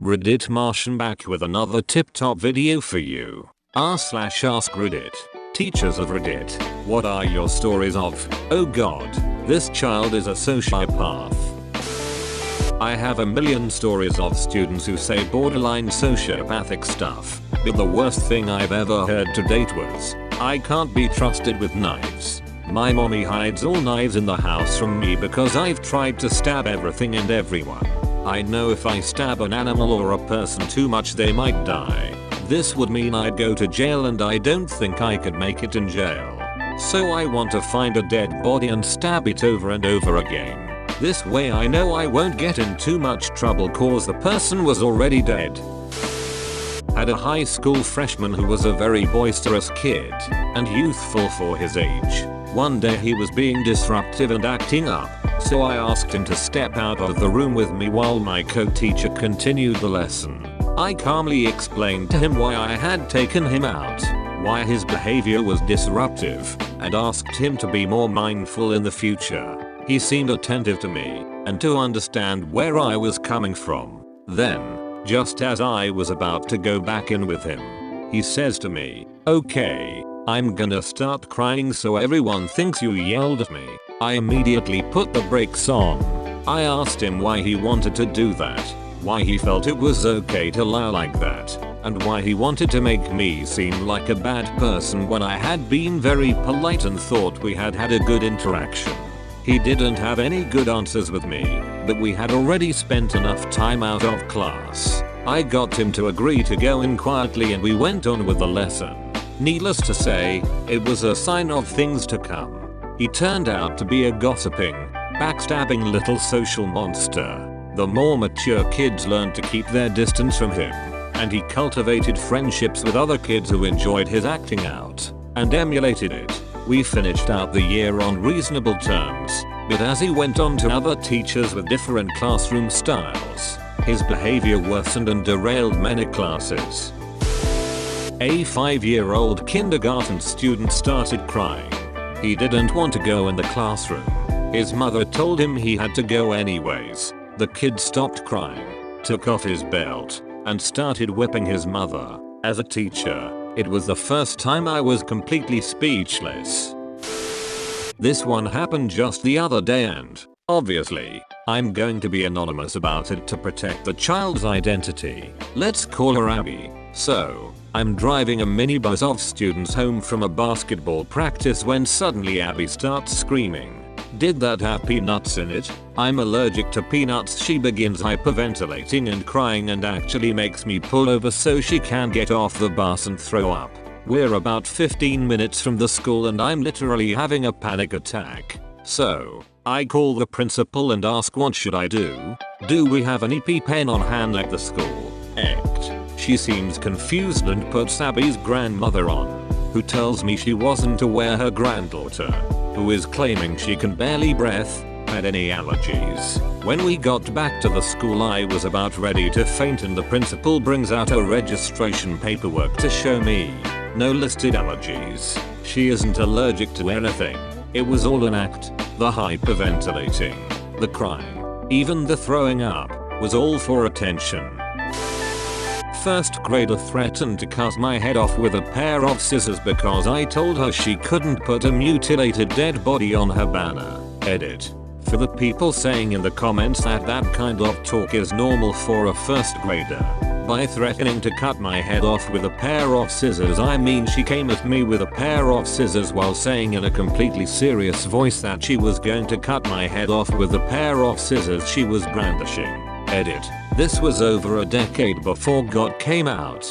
Reddit Martian back with another tip-top video for you. r/AskReddit. Teachers of Reddit, what are your stories of, oh god, this child is a sociopath. I have a million stories of students who say borderline sociopathic stuff, but the worst thing I've ever heard to date was, I can't be trusted with knives. My mommy hides all knives in the house from me because I've tried to stab everything and everyone. I know if I stab an animal or a person too much they might die. This would mean I'd go to jail and I don't think I could make it in jail. So I want to find a dead body and stab it over and over again. This way I know I won't get in too much trouble cause the person was already dead. Had a high school freshman who was a very boisterous kid and youthful for his age. One day he was being disruptive and acting up, so I asked him to step out of the room with me while my co-teacher continued the lesson. I calmly explained to him why I had taken him out, why his behavior was disruptive, and asked him to be more mindful in the future. He seemed attentive to me and to understand where I was coming from. Then, just as I was about to go back in with him, he says to me, "Okay, I'm gonna start crying so everyone thinks you yelled at me." I immediately put the brakes on. I asked him why he wanted to do that, why he felt it was okay to lie like that, and why he wanted to make me seem like a bad person when I had been very polite and thought we had had a good interaction. He didn't have any good answers with me, but we had already spent enough time out of class. I got him to agree to go in quietly and we went on with the lesson. Needless to say, it was a sign of things to come. He turned out to be a gossiping, backstabbing little social monster. The more mature kids learned to keep their distance from him, and he cultivated friendships with other kids who enjoyed his acting out and emulated it. We finished out the year on reasonable terms, but as he went on to other teachers with different classroom styles, his behavior worsened and derailed many classes. A 5-year-old kindergarten student started crying. He didn't want to go in the classroom. His mother told him he had to go anyways. The kid stopped crying, took off his belt, and started whipping his mother. As a teacher, it was the first time I was completely speechless. This one happened just the other day and, obviously, I'm going to be anonymous about it to protect the child's identity. Let's call her Abby. So, I'm driving a minibus of students home from a basketball practice when suddenly Abby starts screaming. "Did that have peanuts in it? I'm allergic to peanuts." She begins hyperventilating and crying and actually makes me pull over so she can get off the bus and throw up. We're about 15 minutes from the school and I'm literally having a panic attack. So, I call the principal and ask what should I do? Do we have an EpiPen on hand at the school? Ect. She seems confused and puts Abby's grandmother on, who tells me she wasn't aware her granddaughter, who is claiming she can barely breathe, had any allergies. When we got back to the school I was about ready to faint and the principal brings out her registration paperwork to show me. No listed allergies. She isn't allergic to anything. It was all an act. The hyperventilating, the crying, even the throwing up, was all for attention. First grader threatened to cut my head off with a pair of scissors because I told her she couldn't put a mutilated dead body on her banner. Edit. For the people saying in the comments that that kind of talk is normal for a first grader. By threatening to cut my head off with a pair of scissors I mean she came at me with a pair of scissors while saying in a completely serious voice that she was going to cut my head off with a pair of scissors she was brandishing. Edit. This was over a decade before God came out.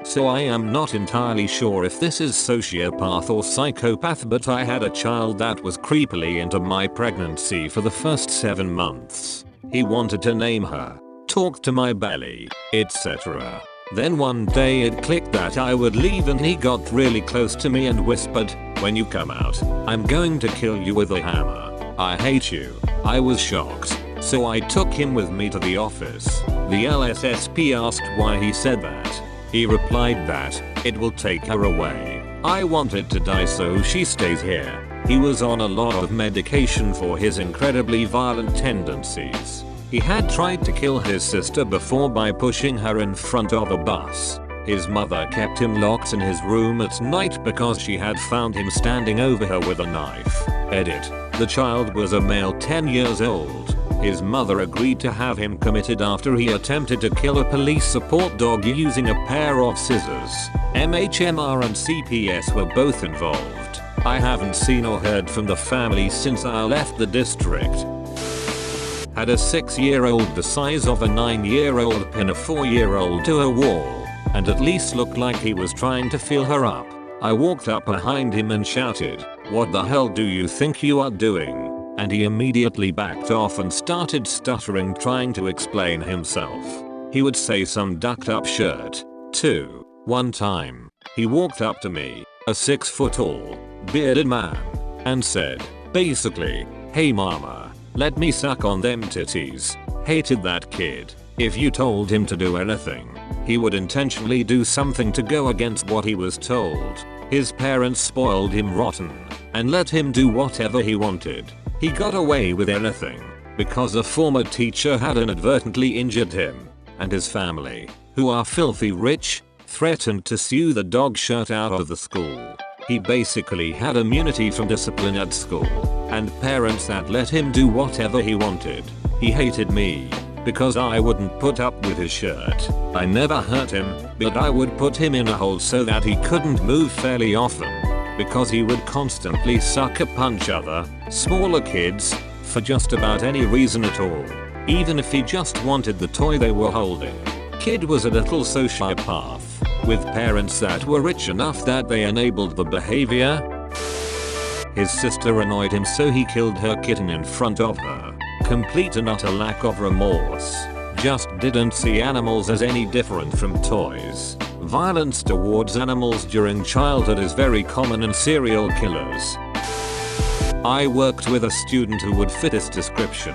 So I am not entirely sure if this is sociopath or psychopath, but I had a child that was creepily into my pregnancy for the first 7 months. He wanted to name her, talk to my belly, etc. Then one day it clicked that I would leave and he got really close to me and whispered, "When you come out, I'm going to kill you with a hammer. I hate you." I was shocked. So I took him with me to the office. The LSSP asked why he said that. He replied that, "It will take her away. I want it to die so she stays here." He was on a lot of medication for his incredibly violent tendencies. He had tried to kill his sister before by pushing her in front of a bus. His mother kept him locked in his room at night because she had found him standing over her with a knife. Edit. The child was a male 10 years old. His mother agreed to have him committed after he attempted to kill a police support dog using a pair of scissors. MHMR and CPS were both involved. I haven't seen or heard from the family since I left the district. Had a 6-year-old the size of a 9-year-old pin a 4-year-old to a wall, and at least looked like he was trying to feel her up. I walked up behind him and shouted, "What the hell do you think you are doing?" And he immediately backed off and started stuttering, trying to explain himself. He would say some ducked up shirt, too. One time, he walked up to me, a 6 foot tall, bearded man, and said, basically, "Hey mama, let me suck on them titties." Hated that kid. If you told him to do anything, he would intentionally do something to go against what he was told. His parents spoiled him rotten and let him do whatever he wanted. He got away with anything because a former teacher had inadvertently injured him, and his family, who are filthy rich, threatened to sue the dog shirt out of the school. He basically had immunity from discipline at school, and parents that let him do whatever he wanted. He hated me because I wouldn't put up with his shirt. I never hurt him, but I would put him in a hole so that he couldn't move fairly often, because he would constantly sucker punch other, smaller kids, for just about any reason at all, even if he just wanted the toy they were holding. Kid was a little sociopath, with parents that were rich enough that they enabled the behavior. His sister annoyed him, so he killed her kitten in front of her. Complete and utter lack of remorse. Just didn't see animals as any different from toys. Violence towards animals during childhood is very common in serial killers. I worked with a student who would fit this description.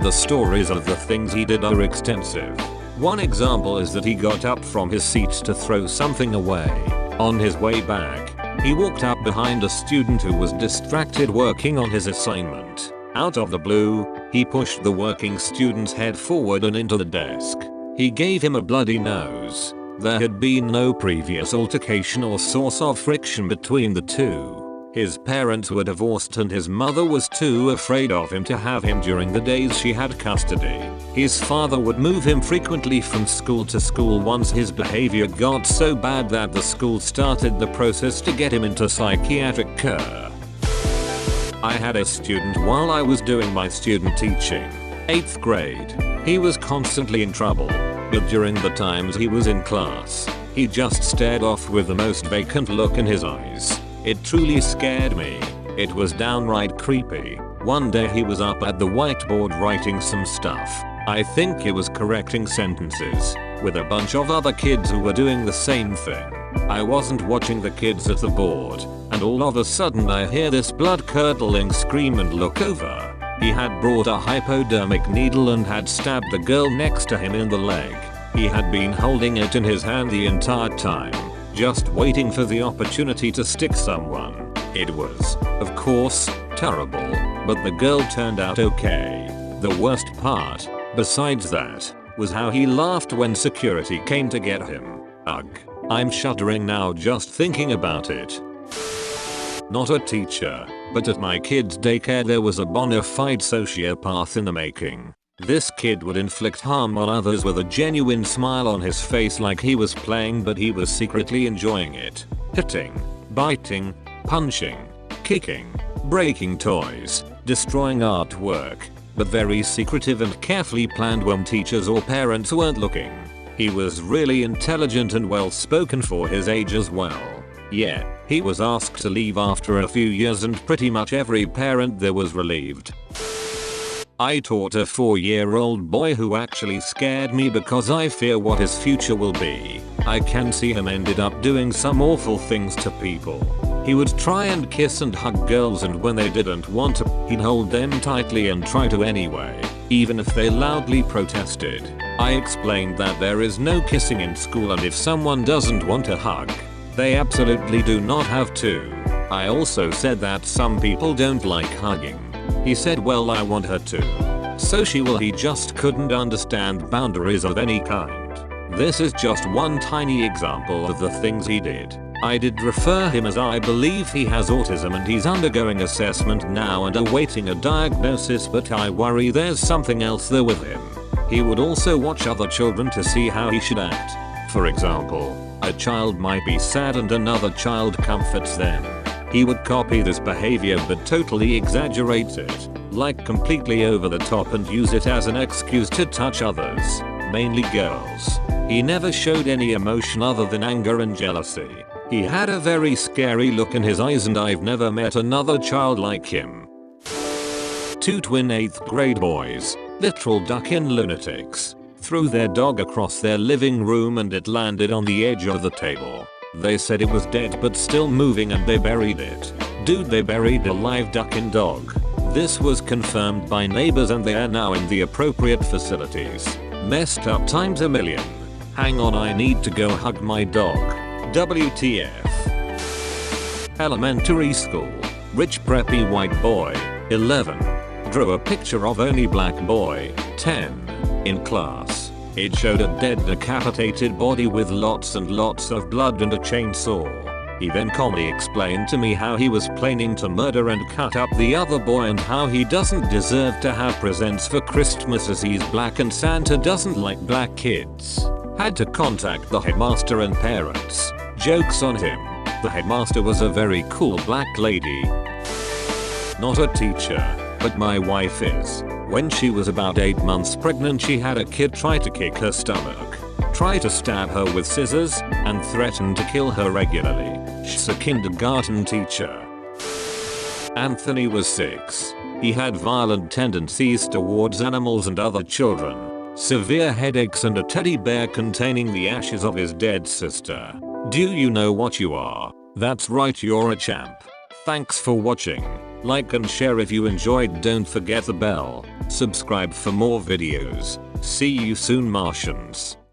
The stories of the things he did are extensive. One example is that he got up from his seat to throw something away. On his way back, he walked up behind a student who was distracted working on his assignment. Out of the blue, he pushed the working student's head forward and into the desk. He gave him a bloody nose. There had been no previous altercation or source of friction between the two. His parents were divorced and his mother was too afraid of him to have him during the days she had custody. His father would move him frequently from school to school once his behavior got so bad that the school started the process to get him into psychiatric care. I had a student while I was doing my student teaching. 8th grade. He was constantly in trouble, but during the times he was in class, he just stared off with the most vacant look in his eyes. It truly scared me. It was downright creepy. One day he was up at the whiteboard writing some stuff. I think he was correcting sentences, with a bunch of other kids who were doing the same thing. I wasn't watching the kids at the board, and all of a sudden I hear this blood-curdling scream and look over. He had brought a hypodermic needle and had stabbed the girl next to him in the leg. He had been holding it in his hand the entire time, just waiting for the opportunity to stick someone. It was, of course, terrible, but the girl turned out okay. The worst part, besides that, was how he laughed when security came to get him. Ugh. I'm shuddering now just thinking about it. Not a teacher, but at my kid's daycare there was a bona fide sociopath in the making. This kid would inflict harm on others with a genuine smile on his face like he was playing, but he was secretly enjoying it. Hitting, biting, punching, kicking, breaking toys, destroying artwork, but very secretive and carefully planned when teachers or parents weren't looking. He was really intelligent and well spoken for his age as well. Yeah, he was asked to leave after a few years and pretty much every parent there was relieved. I taught a 4-year-old boy who actually scared me because I fear what his future will be. I can see him ended up doing some awful things to people. He would try and kiss and hug girls, and when they didn't want to, he'd hold them tightly and try to anyway, even if they loudly protested. I explained that there is no kissing in school, and if someone doesn't want a hug, they absolutely do not have to. I also said that some people don't like hugging. He said, well, I want her to. Social, he just couldn't understand boundaries of any kind. This is just one tiny example of the things he did. I did refer him as I believe he has autism and he's undergoing assessment now and awaiting a diagnosis, but I worry there's something else there with him. He would also watch other children to see how he should act. For example, a child might be sad and another child comforts them. He would copy this behavior but totally exaggerate it, like completely over the top, and use it as an excuse to touch others, mainly girls. He never showed any emotion other than anger and jealousy. He had a very scary look in his eyes and I've never met another child like him. 2 twin 8th grade boys, literal duck-in lunatics, threw their dog across their living room and it landed on the edge of the table. They said it was dead but still moving and they buried it. Dude, they buried a live duck-in dog. This was confirmed by neighbors and they are now in the appropriate facilities. Messed up times a million. Hang on, I need to go hug my dog. WTF. Elementary school. Rich preppy white boy, 11. Drew a picture of only black boy, 10. In class. It showed a dead decapitated body with lots and lots of blood and a chainsaw. He then calmly explained to me how he was planning to murder and cut up the other boy and how he doesn't deserve to have presents for Christmas as he's black and Santa doesn't like black kids. Had to contact the headmaster and parents. Jokes on him. The headmaster was a very cool black lady. Not a teacher, but my wife is. When she was about 8 months pregnant, she had a kid try to kick her stomach, try to stab her with scissors, and threaten to kill her regularly. She's a kindergarten teacher. Anthony was 6. He had violent tendencies towards animals and other children. Severe headaches and a teddy bear containing the ashes of his dead sister. Do you know what you are? That's right, you're a champ. Thanks for watching. Like and share if you enjoyed, don't forget the bell. Subscribe for more videos. See you soon, Martians.